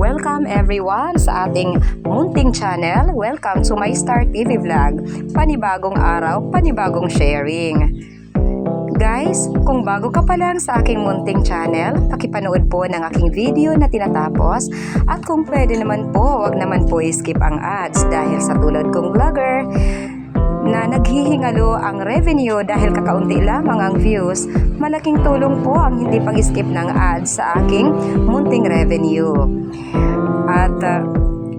Welcome everyone sa ating munting channel. Welcome to my Star TV vlog. Panibagong araw, panibagong sharing. Guys, kung bago ka pa lang sa aking munting channel, pakipanood po ng aking video na tinatapos. At kung pwede naman po, wag naman po i-skip ang ads dahil sa tulad kong vlogger na naghihingalo ang revenue dahil kakaunti lamang ang views, malaking tulong po ang hindi pang-skip ng ads sa aking munting revenue. At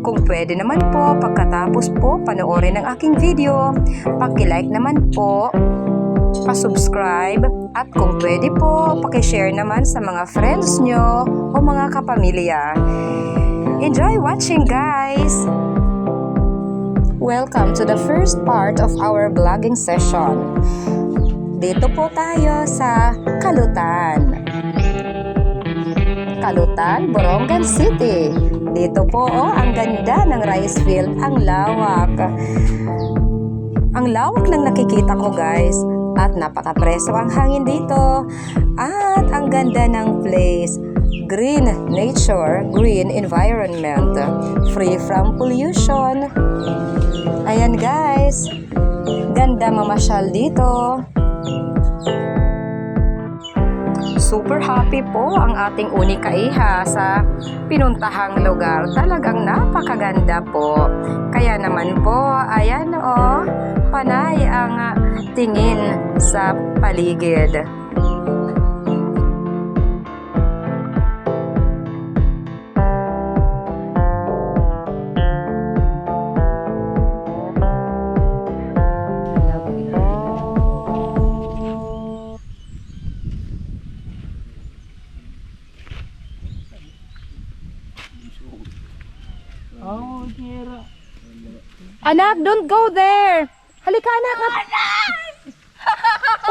kung pwede naman po, pagkatapos po panoorin ang aking video, paki-like naman po, pa-subscribe, at kung pwede po, paki-share naman sa mga friends nyo o mga kapamilya. Enjoy watching, guys! Welcome to the first part of our vlogging session. Dito po tayo sa Kalutan. Kalutan, Borongan City. Dito po, ang ganda ng rice field, ang lawak. Ang lawak ng nakikita ko, guys. At napaka-preso ang hangin dito. At ang ganda ng place. Green nature, green environment, free from pollution. Ayan guys, ganda mamasyal dito. Super happy po ang ating unika iha sa pinuntahang lugar. Talagang napakaganda po. Kaya naman po, ayan o, panay ang tingin sa paligid. Anak, don't go there. Halika anak.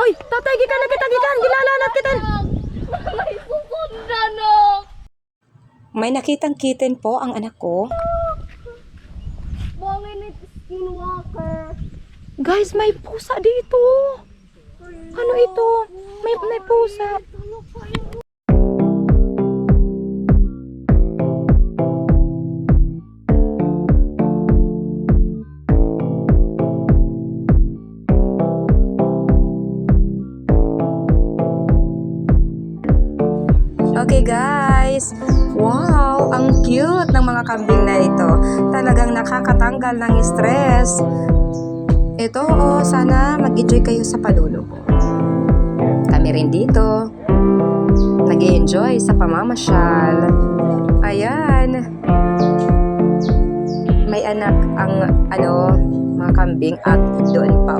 Uy, tatay gikan na kita gilalanat kita. May nakitang kitten po ang anak ko. Bangin it skinwalker. Guys, may pusa dito. Ano ito? May pusa. Okay guys, wow, ang cute ng mga kambing na ito. Talagang nakakatanggal ng stress. Ito sana mag-enjoy kayo sa paluluko. Kami rin dito nag-enjoy sa pamamasyal. Ayan, may anak ang mga kambing at doon pa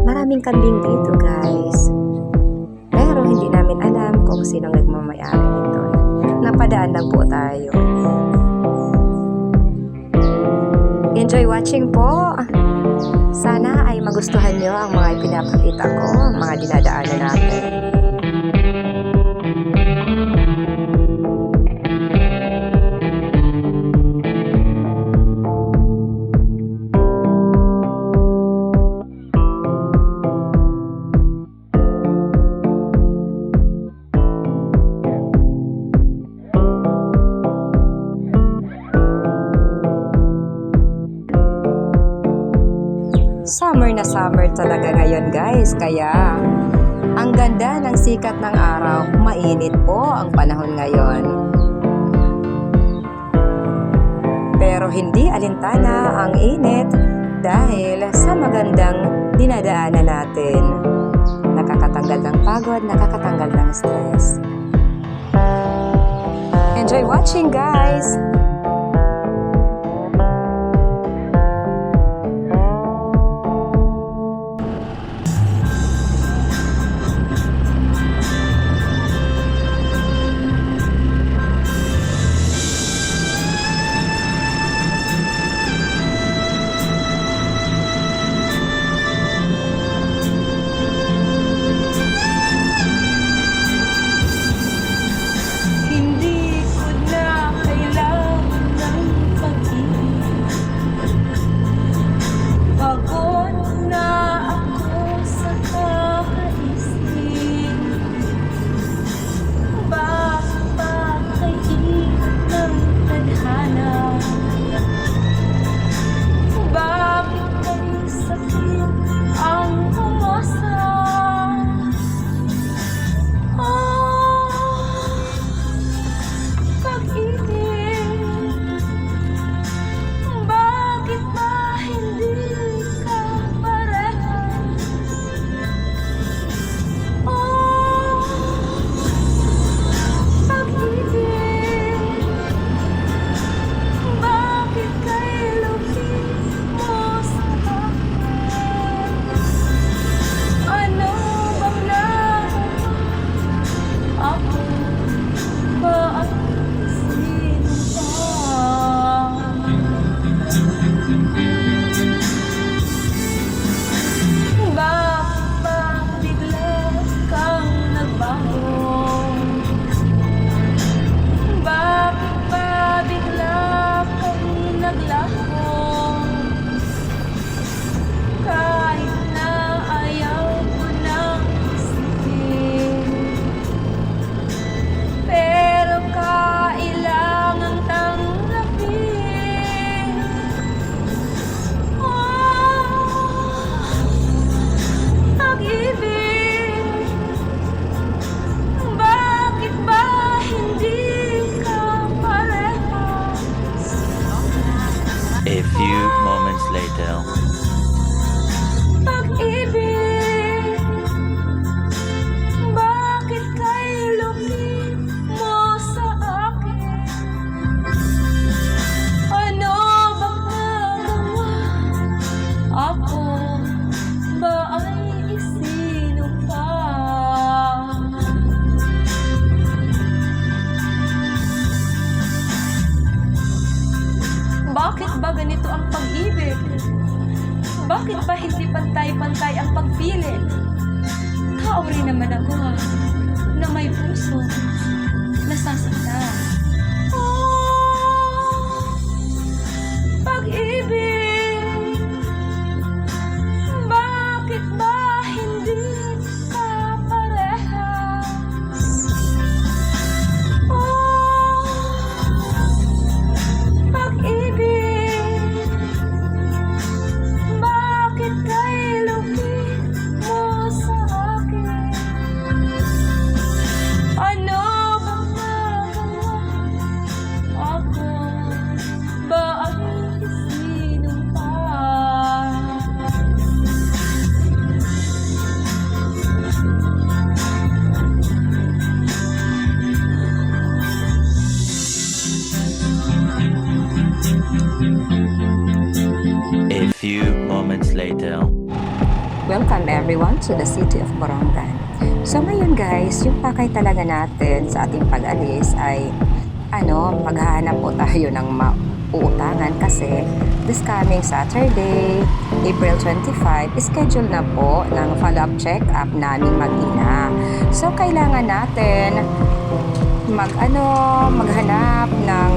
maraming kambing dito guys. Pero hindi namin alam kung sino nagmamayari nito. Napadaan lang po tayo. Enjoy watching po. Sana ay magustuhan nyo ang mga pinapakita ko, mga dinadaanan natin. Summer na summer talaga ngayon guys, kaya ang ganda ng sikat ng araw. Mainit po ang panahon ngayon. Pero hindi alintana ang init dahil sa magandang dinadaanan natin. Nakakatanggal ng pagod, nakakatanggal ng stress. Enjoy watching guys! Hindi ko na kailangan A few moments later. Pag-ibig, bakit kay lupit mo sa akin? Ano bang nagawa? Ako ba ay isinumpa? Bakit ba ganito ang pag-ibig? Bakit ba hindi pantay-pantay ang pagpili? Tao rin naman ako na may puso, nasasaktan. Oh, pag-ibig, bakit ba hindi ka parehas? Oh, pag-ibig, bakit kay lupit mo sa akin? Ano bang nagawa? Ako ba ay isinumpa? A few moments later. Welcome everyone to the city of Borongan. So ngayon guys, yung pakay talaga natin sa ating pag-alis ay maghahanap po tayo ng mauutangan kasi this coming Saturday, April 25, schedule na po ng follow-up check-up naming mag-ina. So kailangan natin maghanap ng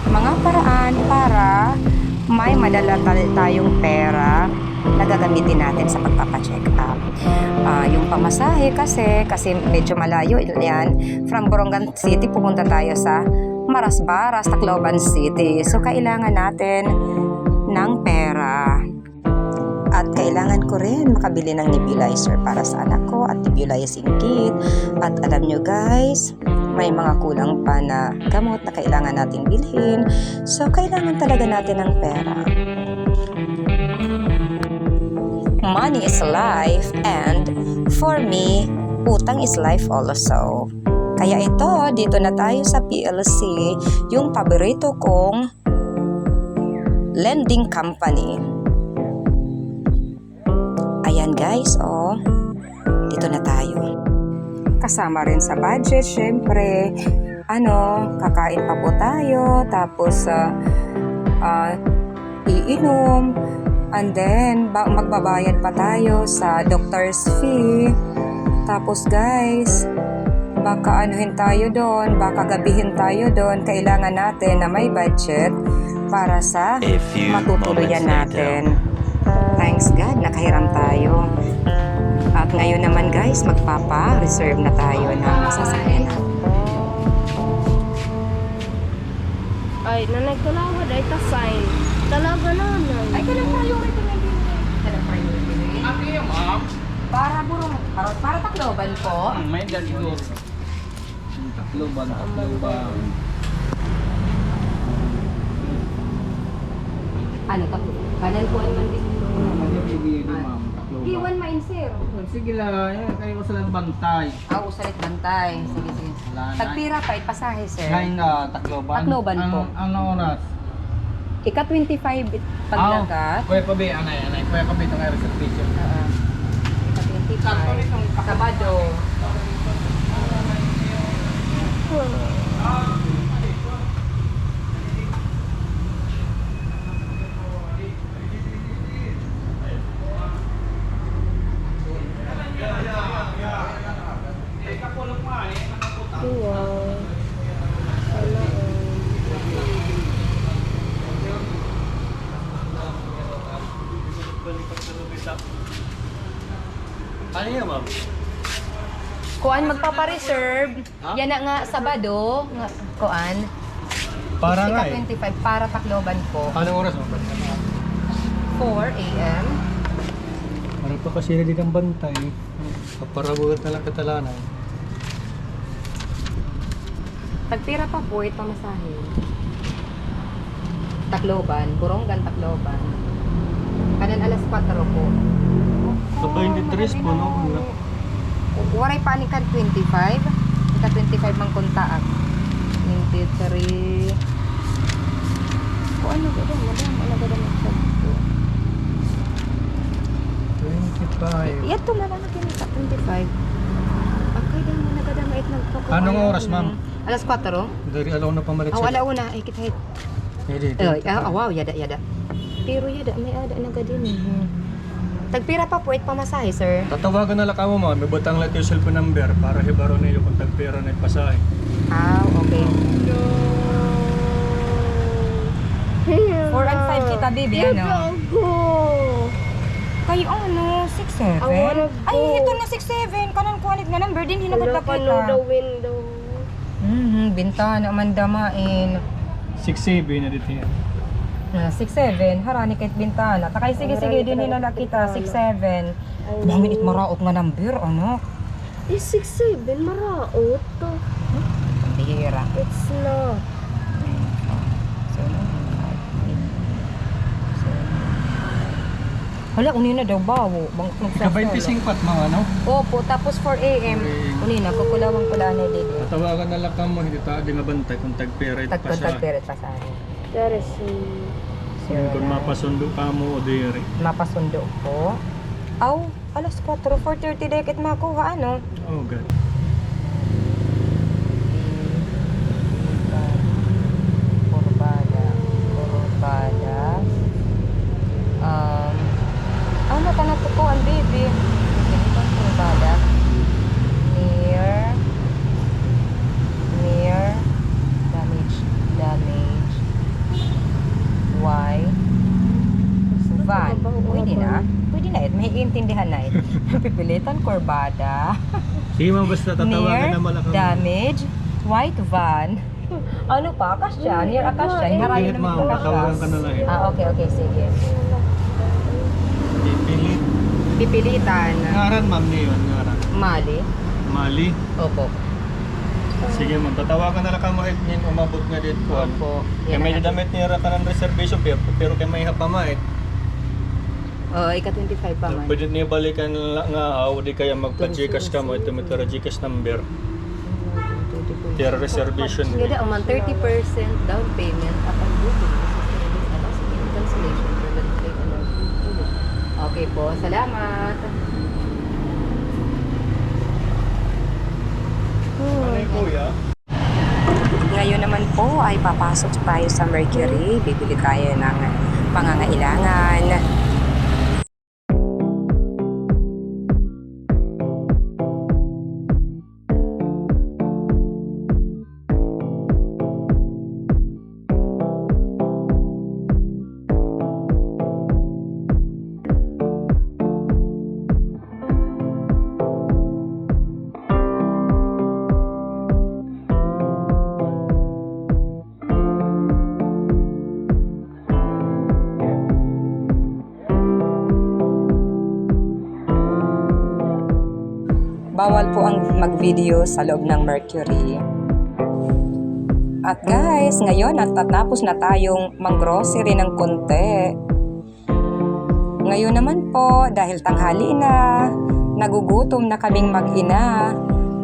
mga paraan para may madala tayong pera na gagamitin natin sa pagpapacheck up. Yung pamasahe kasi medyo malayo yan. From Borongan City, pupunta tayo sa Marasbaras, Tacloban City. So, kailangan natin ng pera. At kailangan ko rin makabili ng nebulizer para sa anak ko at nebulizing kit. At alam nyo guys, may mga kulang pa na gamot na kailangan nating bilhin. So, kailangan talaga natin ng pera. Money is life and for me, utang is life also. Kaya dito na tayo sa PLC, yung paborito kong lending company. Ayan guys, dito na tayo. Kasama rin sa budget, syempre, kakain pa po tayo, tapos iinom, and then magbabayad pa tayo sa doctor's fee. Tapos guys, baka anuhin tayo doon, baka gabihin tayo doon, kailangan natin na may budget para sa matutuluyan natin. Thanks God, nakahiram tayo. At ngayon naman guys, magpapa-reserve na tayo ng sasakyan. Ay, nanay kalawad ay ta-sign. Talaga naman. Ay, kailang priority na din. Kailang priority na din. Ano yung ma'am? Para Tacloban po. May ganito. Tacloban. Ano, kanan po naman din. Ma'am, Tacloban. Iwan main sir. Sige lang, kayo ko sila bantay. Usalit bantay. Sige. Wala na. Tagpira pa, ipasahe sir. Kain na, Tacloban. Tacloban po. Ano oras? Ika-25 paglagat. Kuya pa ba, anay. Kuya pa ba itong reservation? Ika-25. Sabado. Ano yun, ma'am? Kuan magpapa-reserve. Yan na nga Sabado. Kuan. Para nga Ika-25 para Tacloban po. Anong oras, ma'am? 4 a.m. Para pa kasi na din ang bantay. Kaparabugat na lang katalanan. Tagpira pa po ito masahe. Tacloban, Borongan, Tacloban. Kanan alas 4 po. Sa 23 po, no? Waray pa ni kan 25. Ika 25 mang kontaak. 23. O ano ko doon? Ano ko doon? 25. Yato na lang na kinita, 25. Okay, dahil mo nagadamait nagpako. Anong oras, ma'am? Alas 4. Dari alaw na pamalit Wala una. Ay, kita hit. Hindi. Wow, yada. Pero yada, may ada na gadin. Tagpira pa po, pamasahe, sir. Tatawagan na lang ka mo, ma'am. May butang lang yung cellphone number para hibaro na yung kung tagpera na ipasahe. Okay. 4 and 5 kita, baby, ano? Kayo ano, 6-7? I wanna go. Ay, ito na 6-7. Kanan kuwalit nga number din, hindi na Look on the kita. window. Bintana, mandamain. 6-7 na dito yan. 6-7, harani kahit bintana. Takay, sige, din hinala kita, 6-7. Bangin it maraot nga number, ano? 6-7, maraot. Ang bihira. It's not. Hala, unina daw bawo. Ika 25 at mga ano? Opo, tapos 4 a.m. 4 a.m. Unina, kukulawang kula na dito. Tatawagan na lang ka mo, hindi tayo di nga bantay kung tagpera ipasahe. Tagperet pa sa akin. That is Kung mapasundo ka mo o diri. Mapasundo po. Aw, alas 4, 4:30 dekit makuha, ano? Oh God. Kurbada. Ano ka na to ang baby? Ganito ang kurbada. Near. Damage. Y. Van. Pwede na. May iintindihan na ito. Pipilitan, kurbada. Sige ma'am, basta tatawagan Near, na malakang. damage, white van. Ano pa? Akasya. Near Akasya. Harayo Pilit naman ma'am, ito tatawagan ka na lang eh. Okay, sige. Pilit. Pipilitan. Ngaran ma'am niyon, ngaran. Mali. Mali. Opo. Sige ma'am, tatawagan na lang ka mo ngayon umabot nga dito po. Opo. Kaya may damit niya ka ng reservation pero kaya may hapamait. Ika-25 pa man. Pwede niya balikan lang nga o di kaya magpa-Gcash ka mo. Ito may tira Gcash number. Tira reservation. Gada, man 30% down payment upon booking. Cancellation. Okay po, salamat. Ano yung kuya? Ngayon naman po ay papasok tayo sa Mercury. Bibili tayo ng pangangailangan. Bawal po ang mag-video sa loob ng Mercury. At guys, ngayon natatapos na tayong mang-grocery ng konti. Ngayon naman po, dahil tanghali na, nagugutom na kaming mag-ina,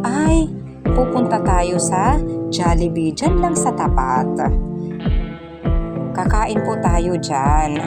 ay pupunta tayo sa Jollibee, dyan lang sa tapat. Kakain po tayo dyan.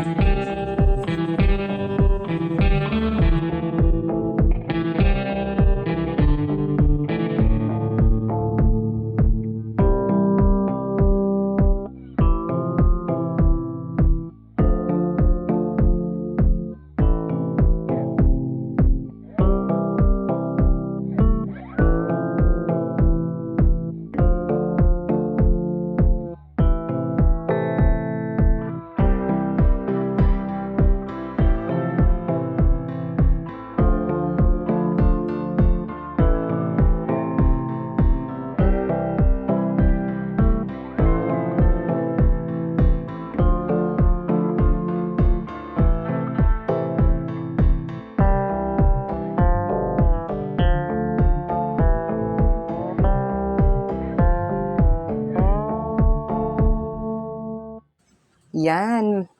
Yan.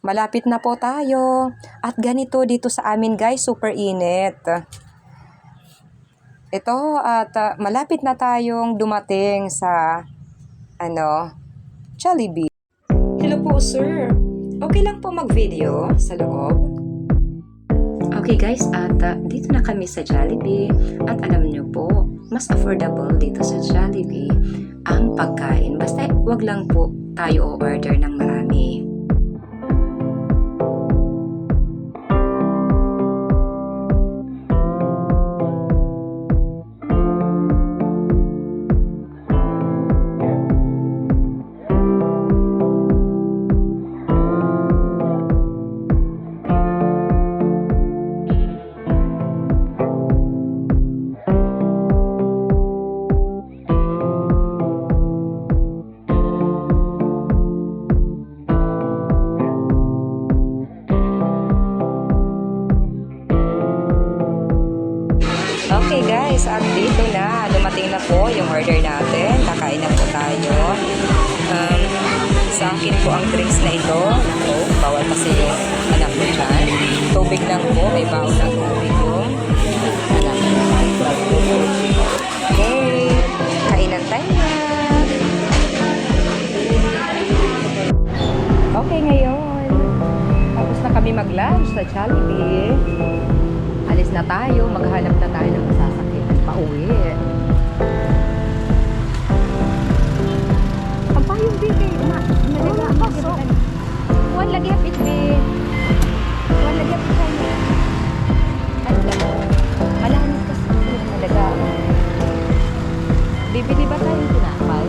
Malapit na po tayo. At ganito dito sa amin guys, super init. Ito at malapit na tayong dumating sa Jollibee. Hello po sir. Okay lang po mag-video sa loob? Okay guys, at dito na kami sa Jollibee at alam nyo po, mas affordable dito sa Jollibee ang pagkain. Basta wag lang po tayo o-order ng marami. Okay guys, at dito na, dumating na po yung order natin. Kakain na po tayo. Sa akin po ang drinks na ito. Naku, bawal kasi yung anak ko dyan. Tubig lang po, may baon ng tubig yung anak ko. Okay, kainan tayo na. Okay, ngayon, tapos na kami mag-lunch sa Jollibee. Alis na tayo, maghanap na tayo ng masasakit. Pauwi. Ang payong bigay, nalaga ang pasok. Huwag lagi hapit, be. Huwag lagi hapit tayo. Ano lang? Malahanis kasi nalaga. Bibili ba tayong tinapay?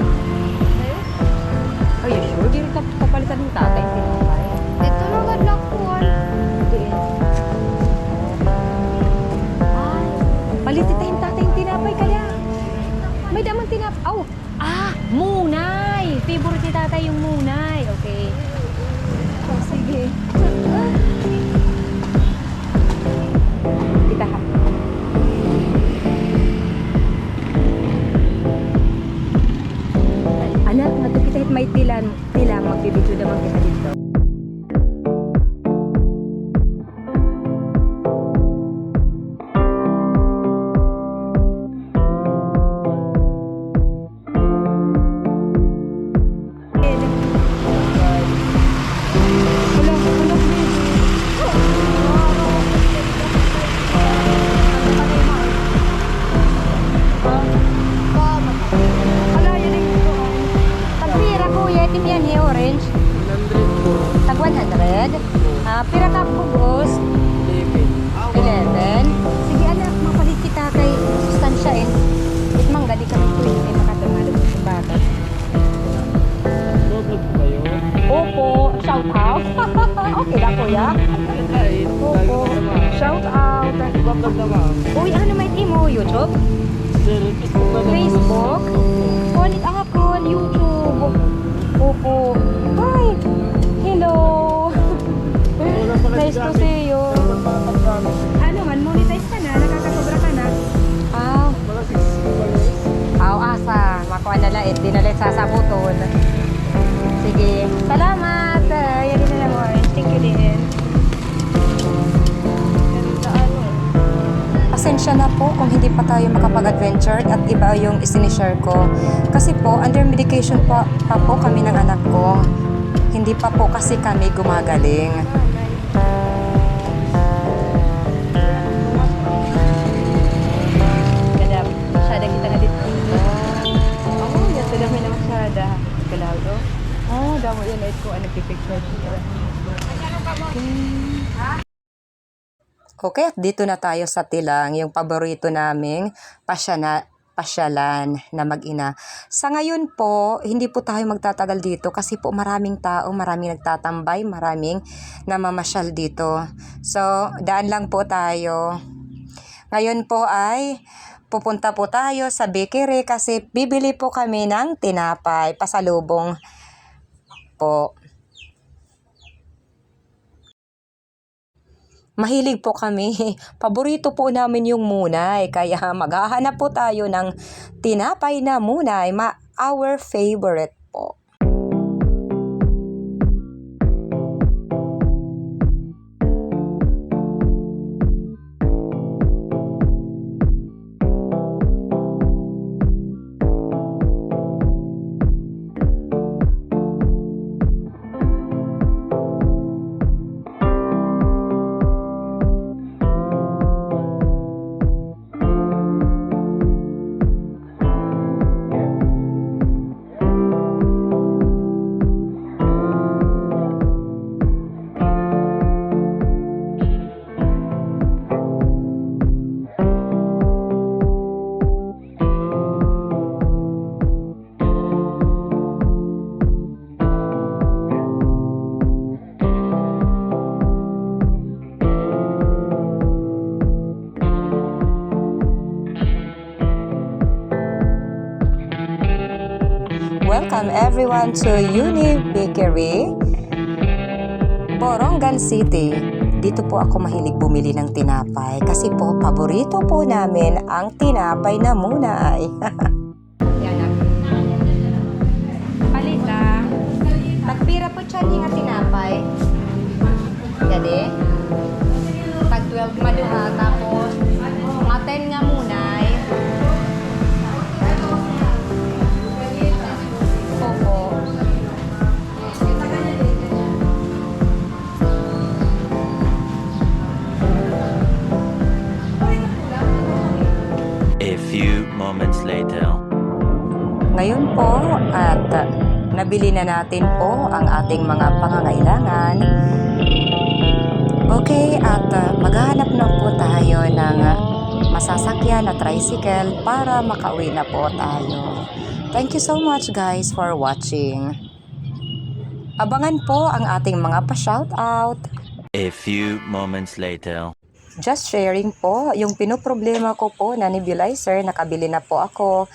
Are you sure? Di rin kapalitan ng tatay yung tinapay. Dito na gadlakuan. Palitin tayong tatay yung tinapay kaya. May damang tinapay. Oh, munay. Favorite ni tatay yung munay. Okay. Oh, sige. Kita ha. Anak, nato kita hit may tilang magbibidyo naman kita dito. Orange. Tag 100. Pira ka bugos? 11. Sige anak, mapalit kita kay sustansya eh. Itmang gadi ka nito eh. Makatamalog sa bata. Opo, shout out. Okay lang kuya. Opo, shout out. Uy, ano may mo? YouTube? Facebook? Kulit ang akon, YouTube. Opo. Hi! Hello! Nice to see you. Ano man, monetize ka na? Nakakasobra ka na? Asa. Makuha na lang. Di na lang sasabuton. Sige. Salamat! Yan din na lang. Thank you din. Pasensya na po kung hindi pa tayo makapag-adventure at iba yung isinishare ko. Kasi po, under medication pa po kami ng anak ko. Hindi pa po kasi kami gumagaling. Kada masyada kita nga dito. Yan sila may na masyada. Kalado. Damo yan. Ito ko ang nagpipicture. Okay, at dito na tayo sa Tilang, yung paborito naming pasyalan na mag-ina. Sa ngayon po, hindi po tayo magtatagal dito kasi po maraming tao, maraming nagtatambay, maraming namamasyal dito. So, daan lang po tayo. Ngayon po ay pupunta po tayo sa bakery kasi bibili po kami ng tinapay, pasalubong po. Mahilig po kami. Paborito po namin yung munay. Kaya maghahanap po tayo ng tinapay na munay. Our favorite po. everyone to Uni Bakery, Borongan City. Dito po ako mahilig bumili ng tinapay kasi po paborito po namin ang tinapay na munay. Yan na. Palita. Tagpira po siya nga tinapay. Jadi, tag 12 maduha tapos mga 10 nga munay. Opo. A few moments later. Ngayon po at nabili na natin po ang ating mga pangangailangan. Okay, at maghahanap na po tayo ng masasakyan na tricycle para makauwi na po tayo. Thank you so much guys for watching. Abangan po ang ating mga pa-shoutout. A few moments later. Just sharing po, yung pinoproblema ko po na nebulizer, nakabili na po ako.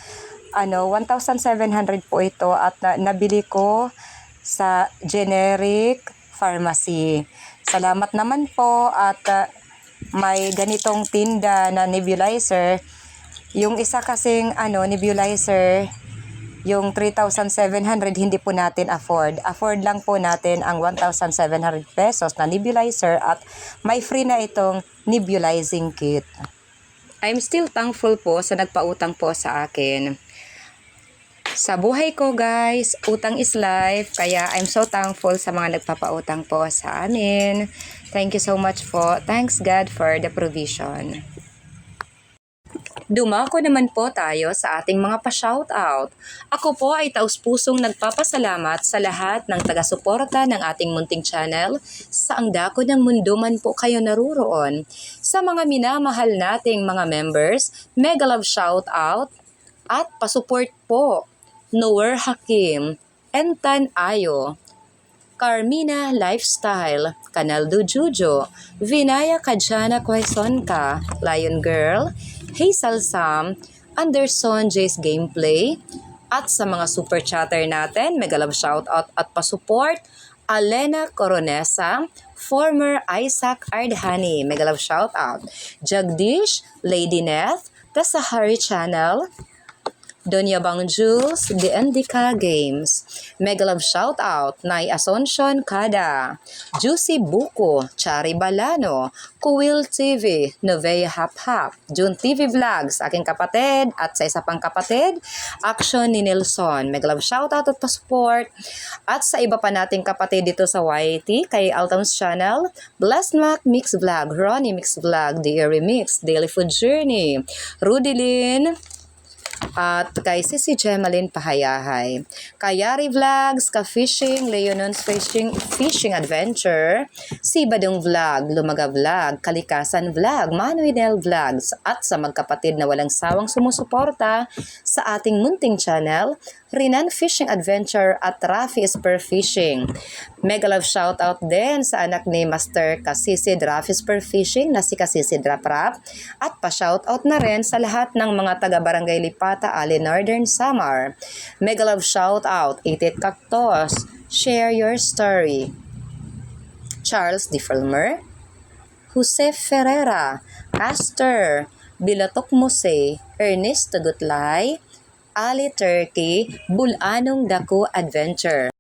1,700 po ito at nabili ko sa generic pharmacy. Salamat naman po at may ganitong tinda na nebulizer. Yung isa kasing nebulizer, yung 3,700 hindi po natin afford. Afford lang po natin ang 1,700 pesos na nebulizer at may free na itong nebulizing kit. I'm still thankful po sa nagpautang po sa akin. Sa buhay ko guys, utang is life, kaya I'm so thankful sa mga nagpapautang po sa amin. Thank you so much po. Thanks God for the provision. Dumako naman po tayo sa ating mga pa-shoutout. Ako po ay taus-pusong nagpapasalamat sa lahat ng taga-suporta ng ating munting channel sa ang dako ng mundo man po kayo naruroon. Sa mga minamahal nating mga members, mega love shoutout at pasupport po. Noor Hakim, Entan Ayo, Carmina Lifestyle, Canaldo Jujo, Vinaya Kajana Quaisonka, Lion Girl, Hazel Sam, Anderson J's Gameplay, at sa mga super chatter natin, mega love shoutout at pasupport, Alena Coronesa, former Isaac Ardhani, mega love shoutout, Jagdish, Lady Neth, The Sahari Channel, Donya Bang Jules, The Indica Games, mega love shoutout, Nay Asuncion Kada, Juicy Buko, Chari Balano, Kuwil TV, Novea Hap Hap, June TV Vlogs, aking kapatid at sa isa pang kapatid, Action ni Nelson, mega love shoutout at pa-support, at sa iba pa nating kapatid dito sa YT, kay Altam's Channel, Blessed Mac Mix Vlog, Ronnie Mix Vlog, The Airy Mix, Daily Food Journey, Rudy Lynn, at kay Sisi Gemalyn Pahayahay, Kayari Vlogs, Ka-Fishing, Leonon's Fishing Adventure, Si Badong Vlog, Lumaga Vlog, Kalikasan Vlog, Manuel Vlogs, at sa magkapatid na walang sawang sumusuporta sa ating munting channel, Rinan Fishing Adventure at Rafi Esper Fishing. Mega love shoutout din sa anak ni Master Kasisid Rafi Esper Fishing na si Kasisid Raprap, at pa-shoutout na rin sa lahat ng mga taga-barangay Lipata, Ali Northern Samar. Mega love shoutout, Itit Cactos, Share Your Story, Charles D. Fulmer, Jose Ferreira, Caster, Bilatok Mose, Ernest Tagutlay, Ali Turkey, Bulanong Dako Adventure.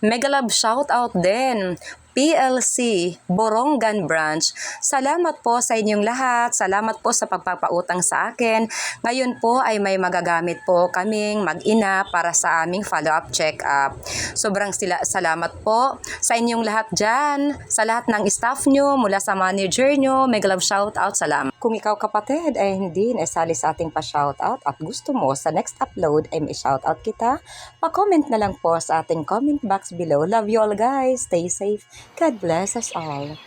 Mega love shoutout din, PLC, Borongan Branch. Salamat po sa inyong lahat. Salamat po sa pagpapautang sa akin. Ngayon po ay may magagamit po kaming mag-ina para sa aming follow-up check-up. Sobrang salamat po sa inyong lahat dyan, sa lahat ng staff nyo, mula sa manager nyo. Mega love shoutout, salamat. Kung ikaw kapatid ay hindi naisali sa ating pa-shoutout at gusto mo sa next upload ay may shoutout kita, pa-comment na lang po sa ating comment box below. Love you all guys. Stay safe. God bless us all.